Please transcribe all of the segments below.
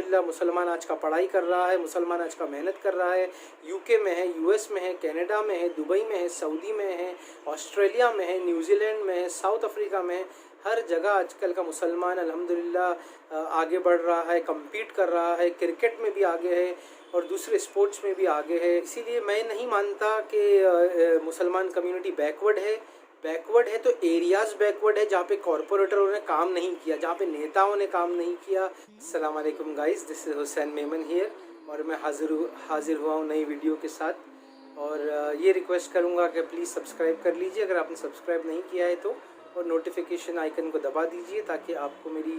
अल्हम्दुलिल्लाह मुसलमान आज का पढ़ाई कर रहा है, मुसलमान आज का मेहनत कर रहा है। यूके में है, यूएस में है, कनाडा में है, दुबई में है, सऊदी में है, ऑस्ट्रेलिया में है, न्यूजीलैंड में है, साउथ अफ्रीका में है। हर जगह आजकल का मुसलमान अल्हम्दुलिल्लाह आगे बढ़ रहा है, कम्पीट कर रहा है, क्रिकेट में भी आगे है और दूसरे स्पोर्ट्स में भी आगे है। इसीलिए मैं नहीं मानता कि मुसलमान कम्युनिटी बैकवर्ड है तो एरियाज़ बैकवर्ड है जहाँ पे कॉरपोरेटरों ने काम नहीं किया, जहाँ पे नेताओं ने काम नहीं किया। अस्सलाम वालेकुम guys, this is Hussain Memon here और मैं हाजिर हुआ हूँ नई वीडियो के साथ। और ये रिक्वेस्ट करूँगा कि प्लीज़ सब्सक्राइब कर लीजिए अगर आपने सब्सक्राइब नहीं किया है तो, और नोटिफिकेशन आइकन को दबा दीजिए ताकि आपको मेरी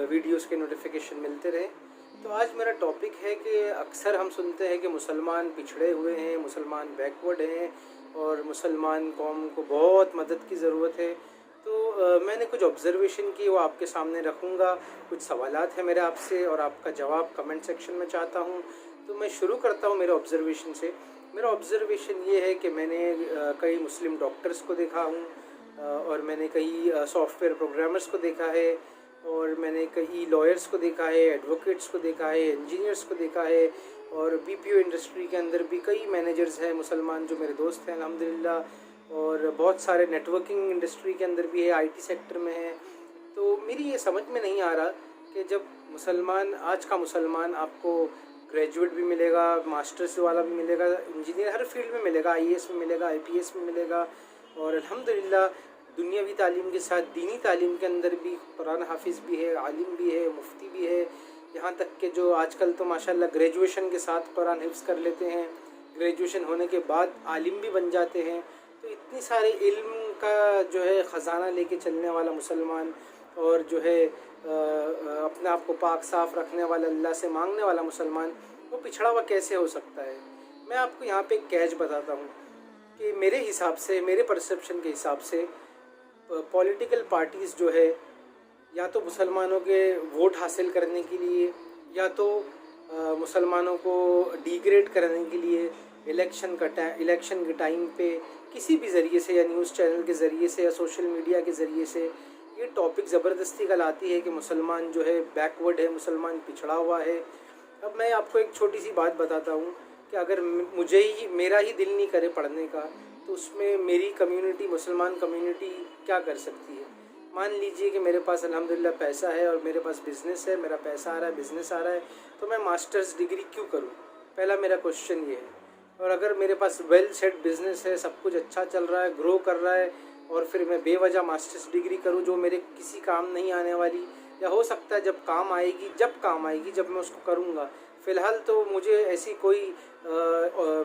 वीडियोस के नोटिफिकेशन मिलते रहे। तो आज मेरा टॉपिक है कि अक्सर हम सुनते हैं कि मुसलमान पिछड़े हुए हैं, मुसलमान बैकवर्ड हैं और मुसलमान कौम को बहुत मदद की ज़रूरत है। तो मैंने कुछ ऑब्ज़र्वेशन की, वो आपके सामने रखूँगा। कुछ सवालात हैं मेरे आपसे और आपका जवाब कमेंट सेक्शन में चाहता हूँ। तो मैं शुरू करता हूँ मेरे ऑब्ज़र्वेशन से। मेरा ऑब्ज़र्वेशन ये है कि मैंने कई मुस्लिम डॉक्टर्स को देखा हूँ और मैंने कई सॉफ्टवेयर प्रोग्रामर्स को देखा है और मैंने कई लॉयर्स को देखा है, एडवोकेट्स को देखा है, इंजीनियर्स को देखा है और बीपीओ इंडस्ट्री के अंदर भी कई मैनेजर्स हैं मुसलमान जो मेरे दोस्त हैं अल्हम्दुलिल्लाह, और बहुत सारे नेटवर्किंग इंडस्ट्री के अंदर भी है, आईटी सेक्टर में है। तो मेरी ये समझ में नहीं आ रहा कि जब मुसलमान, आज का मुसलमान आपको ग्रेजुएट भी मिलेगा, मास्टर्स वाला भी मिलेगा, इंजीनियर हर फील्ड में मिलेगा, आईएएस में मिलेगा, आईपीएस में मिलेगा, और अल्हम्दुलिल्लाह दुनियावी तालीम के साथ दीनी तालीम के अंदर भी कुरान हाफिज़ भी है, आलिम भी है, मुफ्ती भी है। यहाँ तक कि जो आजकल तो माशाल्लाह ग्रेजुएशन के साथ कुरान हिफ्ज़ कर लेते हैं, ग्रेजुएशन होने के बाद आलिम भी बन जाते हैं। तो इतनी सारे इल्म का जो है ख़जाना लेके चलने वाला मुसलमान और जो है अपने आप को पाक साफ़ रखने वाला, अल्लाह से मांगने वाला मुसलमान, वो पिछड़ा हुआ कैसे हो सकता है? मैं आपको यहाँ पे एक कैच बताता हूँ कि मेरे हिसाब से, मेरे परसेप्शन के हिसाब से पॉलिटिकल पार्टीज़ जो है या तो मुसलमानों के वोट हासिल करने के लिए या तो मुसलमानों को डिग्रेड करने के लिए इलेक्शन के टाइम पे किसी भी ज़रिए से, या न्यूज़ चैनल के ज़रिए से या सोशल मीडिया के ज़रिए से ये टॉपिक ज़बरदस्ती का लाती है कि मुसलमान जो है बैकवर्ड है, मुसलमान पिछड़ा हुआ है। अब मैं आपको एक छोटी सी बात बताता हूँ कि अगर मेरा ही दिल नहीं करे पढ़ने का तो उसमें मेरी कम्युनिटी, मुसलमान कम्युनिटी क्या कर सकती है? मान लीजिए कि मेरे पास अल्हम्दुलिल्लाह पैसा है और मेरे पास बिज़नेस है, मेरा पैसा आ रहा है, बिज़नेस आ रहा है, तो मैं मास्टर्स डिग्री क्यों करूं? पहला मेरा क्वेश्चन ये है। और अगर मेरे पास वेल सेट बिज़नेस है, सब कुछ अच्छा चल रहा है, ग्रो कर रहा है, और फिर मैं बेवजह मास्टर्स डिग्री करूँ जो मेरे किसी काम नहीं आने वाली, या हो सकता है जब काम आएगी जब मैं उसको करूँगा। फ़िलहाल तो मुझे ऐसी कोई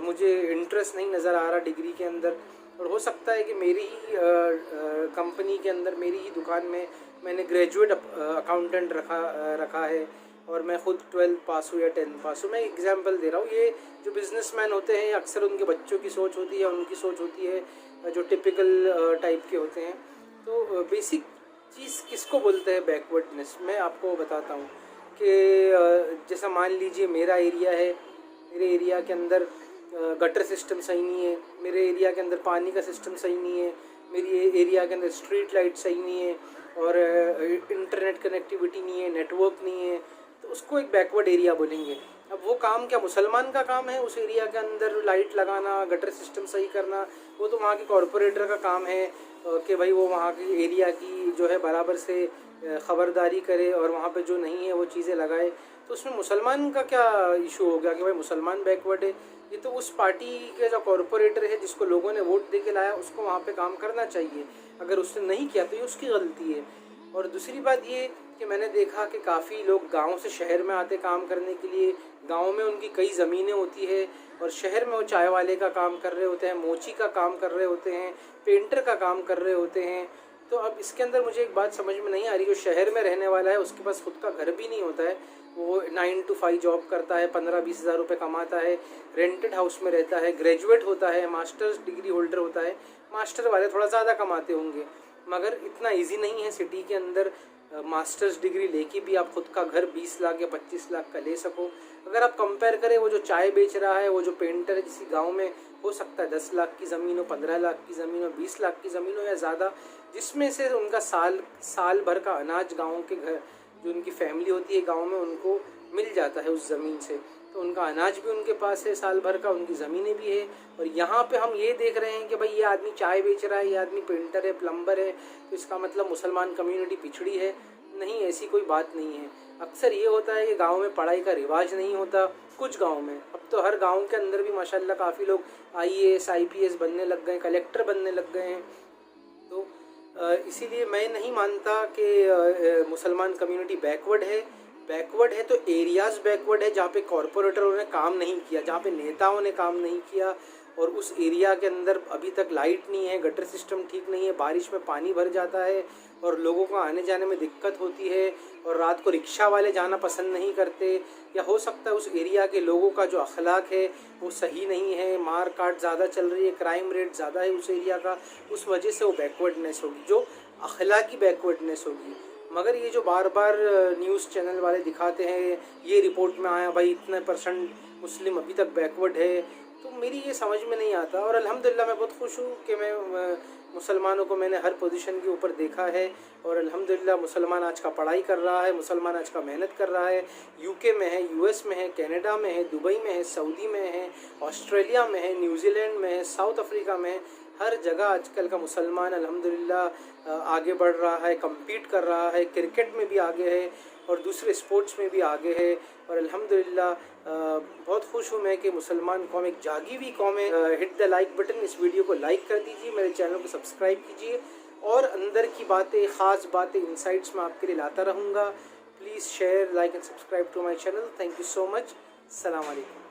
मुझे इंटरेस्ट नहीं नज़र आ रहा डिग्री के अंदर, और हो सकता है कि मेरी ही कंपनी के अंदर, मेरी ही दुकान में मैंने ग्रेजुएट अकाउंटेंट रखा है और मैं ख़ुद 12 पास हूँ या 10 पास हूँ। मैं एग्जांपल दे रहा हूँ। ये जो बिज़नेसमैन होते हैं अक्सर उनके बच्चों की सोच होती है, उनकी सोच होती है जो टिपिकल टाइप के होते हैं। तो बेसिक चीज़ किसको बोलते हैं बैकवर्डनेस? मैं आपको बताता हूँ कि जैसा मान लीजिए मेरा एरिया है, मेरे एरिया के अंदर गटर सिस्टम सही नहीं है, मेरे एरिया के अंदर पानी का सिस्टम सही नहीं है, मेरी एरिया के अंदर स्ट्रीट लाइट सही नहीं है और इंटरनेट कनेक्टिविटी नहीं है, नेटवर्क नहीं है, तो उसको एक बैकवर्ड एरिया बोलेंगे। अब वो काम क्या मुसलमान का काम है उस एरिया के अंदर लाइट लगाना, गटर सिस्टम सही करना? वो तो वहाँ के कॉरपोरेटर का काम है कि भाई वो वहाँ की एरिया की जो है बराबर से ख़बरदारी करे और वहाँ पे जो नहीं है वो चीज़ें लगाए। तो उसमें मुसलमान का क्या इशू हो गया कि भाई मुसलमान बैकवर्ड है? ये तो उस पार्टी के जो कॉरपोरेटर है जिसको लोगों ने वोट दे के लाया उसको वहाँ पे काम करना चाहिए। अगर उसने नहीं किया तो ये उसकी गलती है। और दूसरी बात ये कि मैंने देखा कि काफ़ी लोग गांव से शहर में आते काम करने के लिए। गांव में उनकी कई ज़मीनें होती है और शहर में वो चाय वाले का काम कर रहे होते हैं, मोची का काम कर रहे होते हैं, पेंटर का काम कर रहे होते हैं। तो अब इसके अंदर मुझे एक बात समझ में नहीं आ रही, जो शहर में रहने वाला है उसके पास खुद का घर भी नहीं होता है, वो 9 to 5 जॉब करता है, 15-20 हज़ार रुपये कमाता है, रेंटेड हाउस में रहता है, ग्रेजुएट होता है, मास्टर्स डिग्री होल्डर होता है। मास्टर वाले थोड़ा ज़्यादा कमाते होंगे, मगर इतना इजी नहीं है सिटी के अंदर मास्टर्स डिग्री लेके भी आप खुद का घर 20 लाख या 25 लाख का ले सको। अगर आप कंपेयर करें, वो जो चाय बेच रहा है, वो जो पेंटर है, किसी गांव में हो सकता है 10 लाख की ज़मीन हो, 15 लाख की ज़मीन हो, 20 लाख की ज़मीन हो या ज़्यादा, जिसमें से उनका साल भर का अनाज गाँव के घर जो उनकी फैमिली होती है गांव में उनको मिल जाता है उस ज़मीन से। तो उनका अनाज भी उनके पास है साल भर का, उनकी ज़मीनें भी है। और यहाँ पे हम ये देख रहे हैं कि भाई ये आदमी चाय बेच रहा है, ये आदमी पेंटर है, प्लम्बर है, तो इसका मतलब मुसलमान कम्युनिटी पिछड़ी है। नहीं, ऐसी कोई बात नहीं है। अक्सर ये होता है कि गांव में पढ़ाई का रिवाज नहीं होता, कुछ गांव में। अब तो हर गांव के अंदर भी माशाल्लाह काफ़ी लोग IAS IPS बनने लग गए, कलेक्टर बनने लग गए हैं। तो इसीलिए मैं नहीं मानता कि मुसलमान कम्युनिटी बैकवर्ड है तो एरियाज़ बैकवर्ड है जहाँ पे कॉरपोरेटरों ने काम नहीं किया, जहाँ पे नेताओं ने काम नहीं किया, और उस एरिया के अंदर अभी तक लाइट नहीं है, गटर सिस्टम ठीक नहीं है, बारिश में पानी भर जाता है और लोगों को आने जाने में दिक्कत होती है, और रात को रिक्शा वाले जाना पसंद नहीं करते, या हो सकता है उस एरिया के लोगों का जो अखलाक है वो सही नहीं है, मार काट ज़्यादा चल रही है, क्राइम रेट ज़्यादा है उस एरिया का, उस वजह से वो बैकवर्डनेस होगी, जो अखलाकी बैकवर्डनेस होगी। मगर ये जो बार बार न्यूज़ चैनल वाले दिखाते हैं, ये रिपोर्ट में आया भाई इतने % मुस्लिम अभी तक बैकवर्ड है, तो मेरी ये समझ में नहीं आता। और अल्हम्दुलिल्लाह मैं बहुत खुश हूँ कि मैं मुसलमानों को मैंने हर पोजीशन के ऊपर देखा है, और अल्हम्दुलिल्लाह मुसलमान आज का पढ़ाई कर रहा है, मुसलमान आज का मेहनत कर रहा है, UK में है, US में है, कनाडा में है, दुबई में है, सऊदी में है, ऑस्ट्रेलिया में है, न्यूजीलैंड में है, साउथ अफ्रीका में है। हर जगह आजकल का मुसलमान अल्हम्दुलिल्लाह आगे बढ़ रहा है, कम्पीट कर रहा है, क्रिकेट में भी आगे है और दूसरे स्पोर्ट्स में भी आगे है। और अल्हम्दुलिल्लाह बहुत खुश हूँ मैं कि मुसलमान कौम एक जागी हुई कौम है। हिट द लाइक बटन, इस वीडियो को लाइक कर दीजिए, मेरे चैनल को सब्सक्राइब कीजिए, और अंदर की बातें, ख़ास बातें, इंसाइट्स मैं आपके लिए लाता रहूँगा। Please share, like and subscribe to my channel. Thank you so much. अस्सलाम वालेकुम।